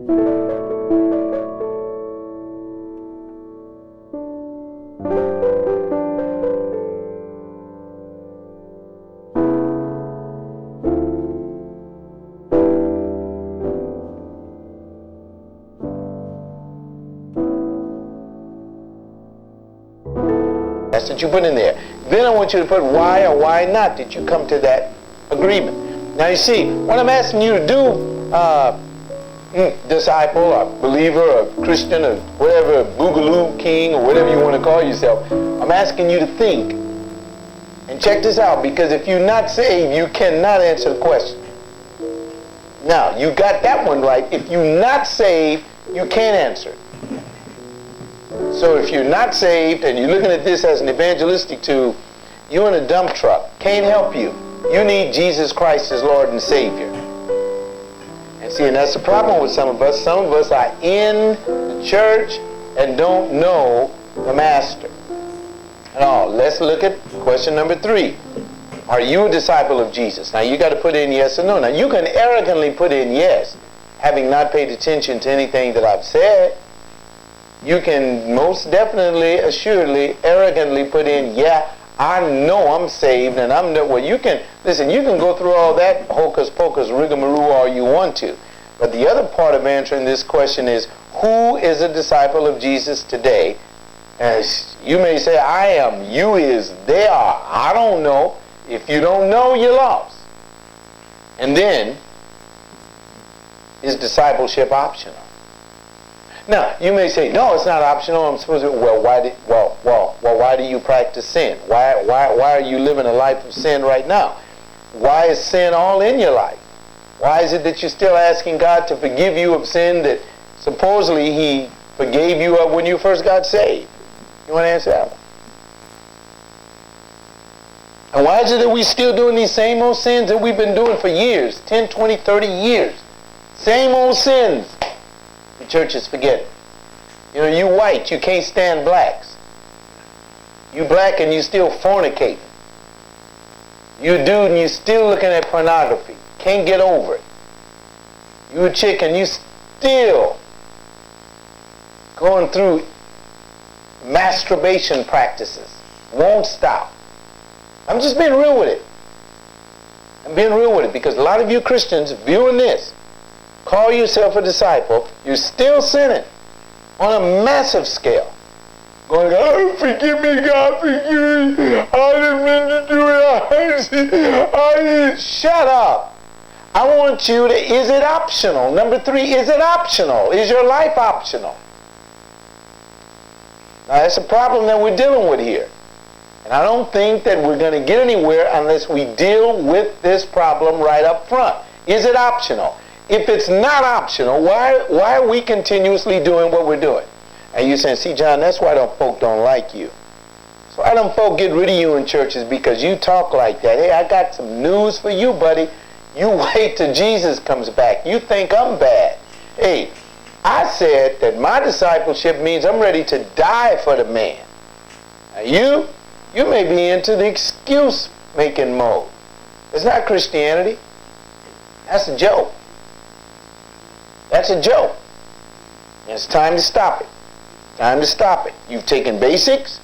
That's what you put in there. Then I want you to put why or why not did you come to that agreement. Now you see, what I'm asking you to do, disciple or believer or Christian or whatever, boogaloo king or whatever you want to call yourself, I'm asking you to think. And check this out, because if you're not saved, you cannot answer the question. Now, you got that one right. If you're not saved, you can't answer it. So if you're not saved and you're looking at this as an evangelistic tool, you're in a dump truck. Can't help you. You need Jesus Christ as Lord and Savior. And see, and that's the problem with some of us. Some of us are in the church and don't know the Master. Now, let's look at question number 3. Are you a disciple of Jesus? Now, you got to put in yes or no. Now, you can arrogantly put in yes, having not paid attention to anything that I've said. You can most definitely, assuredly, arrogantly put in, yeah, I know I'm saved and I'm well, you can, listen, you can go through all that hocus pocus rigmarole all you want to. But the other part of answering this question is, who is a disciple of Jesus today? As you may say, I am, you is, they are. I don't know. If you don't know, you're lost. And then, is discipleship optional? Now, you may say, no, it's not optional. I'm supposed to, well, why do you practice sin? Why are you living a life of sin right now? Why is sin all in your life? Why is it that you're still asking God to forgive you of sin that supposedly He forgave you of when you first got saved? You want to answer that one? And why is it that we're still doing these same old sins that we've been doing for years, 10, 20, 30 years? Same old sins. The church is forgetting. You know, you white, you can't stand blacks. You black and you still fornicating. You dude and you still looking at pornography. Can't get over it. You a chick and you still going through masturbation practices. Won't stop. I'm just being real with it. I'm being real with it because a lot of you Christians viewing this, call yourself a disciple, you're still sinning on a massive scale. Going, oh, forgive me, God, forgive me. I didn't mean to do it. Shut up. I want you to, is it optional? Number 3, is it optional? Is your life optional? Now, that's a problem that we're dealing with here. And I don't think that we're going to get anywhere unless we deal with this problem right up front. Is it optional? If it's not optional, why are we continuously doing what we're doing? And you're saying, see, John, that's why them folk don't like you. So why them folk get rid of you in churches? Because you talk like that. Hey, I got some news for you, buddy. You wait till Jesus comes back. You think I'm bad. Hey, I said that my discipleship means I'm ready to die for the man. Now you may be into the excuse-making mode. It's not Christianity. That's a joke. That's a joke. And it's time to stop it. Time to stop it. You've taken basics.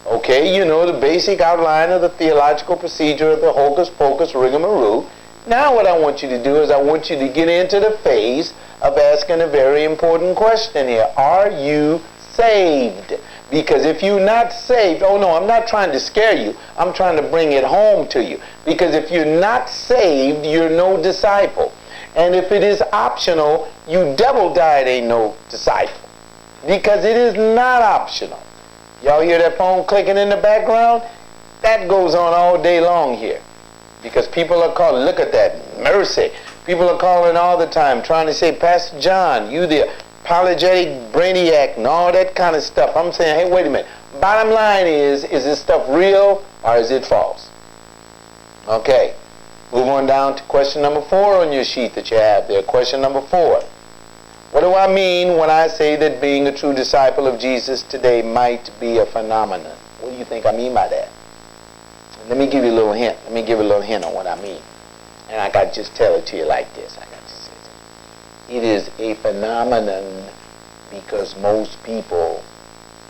Okay, you know the basic outline of the theological procedure of the hocus pocus rigmarole. Now what I want you to do is I want you to get into the phase of asking a very important question here. Are you saved? Because if you're not saved, oh no, I'm not trying to scare you. I'm trying to bring it home to you. Because if you're not saved, you're no disciple. And if it is optional, you devil died ain't no disciple. Because it is not optional. Y'all hear that phone clicking in the background? That goes on all day long here. Because people are calling, look at that, mercy. People are calling all the time trying to say, Pastor John, you the apologetic brainiac and all that kind of stuff. I'm saying, hey, wait a minute. Bottom line is this stuff real or is it false? Okay. Move on down to question number 4 on your sheet that you have there. Question number 4. What do I mean when I say that being a true disciple of Jesus today might be a phenomenon? What do you think I mean by that? Let me give you a little hint. Let me give you a little hint on what I mean. And I got to just tell it to you like this. I got to say it. It is a phenomenon because most people,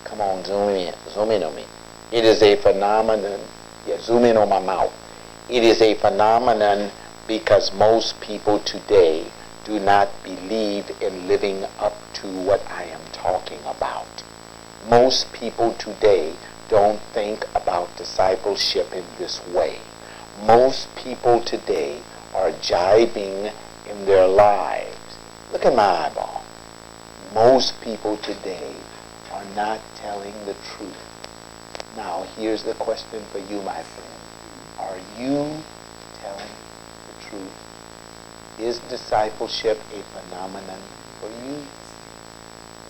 come on, zoom in on me. It is a phenomenon, yeah, zoom in on my mouth. It is a phenomenon because most people today do not believe in living up to what I am talking about. Most people today don't think about discipleship in this way. Most people today are jibing in their lives. Look at my eyeball. Most people today are not telling the truth. Now, here's the question for you, my friend. Are you telling the truth? Is discipleship a phenomenon for you?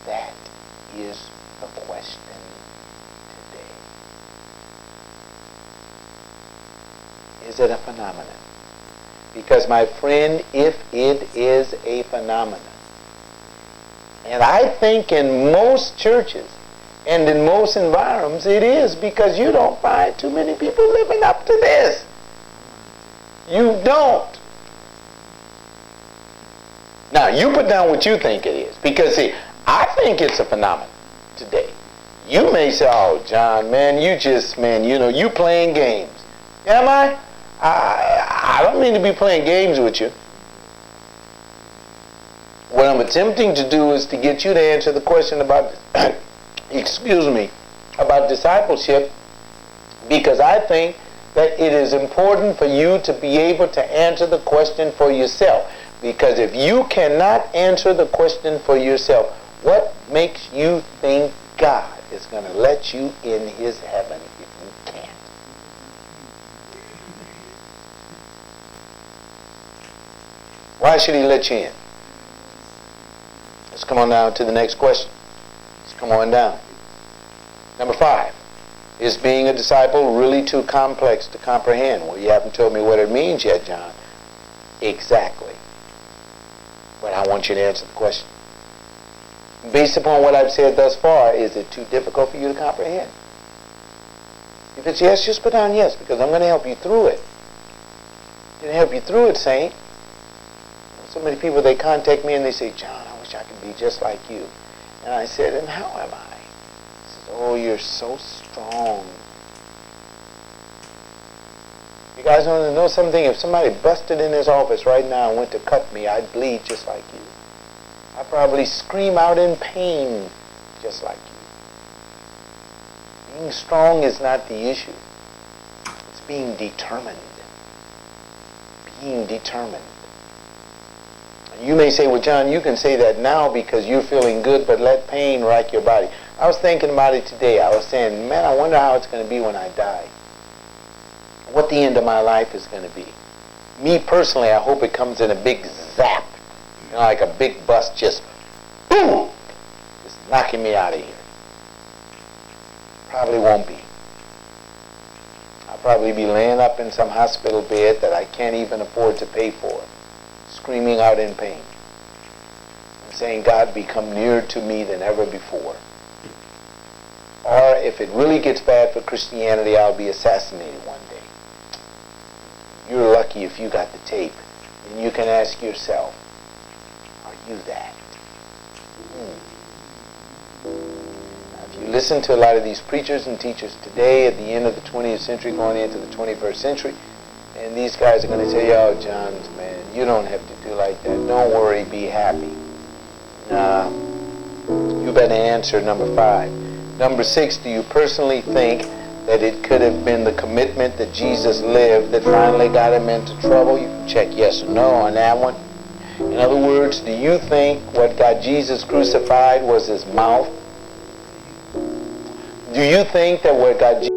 That is the question today. Is it a phenomenon? Because, my friend, if it is a phenomenon, and I think in most churches and in most environments it is, because you don't find too many people living up to this. You don't. Now, you put down what you think it is. Because, see, I think it's a phenomenon today. You may say, oh, John, man, you playing games. Am I? I don't mean to be playing games with you. What I'm attempting to do is to get you to answer the question about, about discipleship, because I think that it is important for you to be able to answer the question for yourself. Because if you cannot answer the question for yourself, what makes you think God is going to let you in his heaven if you can't? Why should he let you in? Let's come on down to the next question. Let's come on down. Number 5. Is being a disciple really too complex to comprehend? Well, you haven't told me what it means yet, John. Exactly. But I want you to answer the question. Based upon what I've said thus far, is it too difficult for you to comprehend? If it's yes, just put down yes, because I'm going to help you through it. I'm going to help you through it, saint. So many people, they contact me and they say, John, I wish I could be just like you. And I said, and how am I? He says, oh, you're so strong. You guys want to know something? If somebody busted in this office right now and went to cut me, I'd bleed just like you. I'd probably scream out in pain just like you. Being strong is not the issue. It's being determined. Being determined. You may say, well, John, you can say that now because you're feeling good, but let pain rack your body. I was thinking about it today. I was saying, man, I wonder how it's going to be when I die. What the end of my life is going to be. Me personally, I hope it comes in a big zap. You know, like a big bus just, boom, just knocking me out of here. Probably won't be. I'll probably be laying up in some hospital bed that I can't even afford to pay for, screaming out in pain and saying, God, become nearer to me than ever before. Or if it really gets bad for Christianity, I'll be assassinated one day. You're lucky if you got the tape. And you can ask yourself, are you that? Now, if you listen to a lot of these preachers and teachers today at the end of the 20th century going into the 21st century, and these guys are going to tell you, oh, John, man, you don't have to do like that. Don't worry, be happy. Nah, you better answer number 5. Number 6, do you personally think that it could have been the commitment that Jesus lived that finally got him into trouble? You can check yes or no on that one. In other words, do you think what got Jesus crucified was his mouth? Do you think that what got Jesus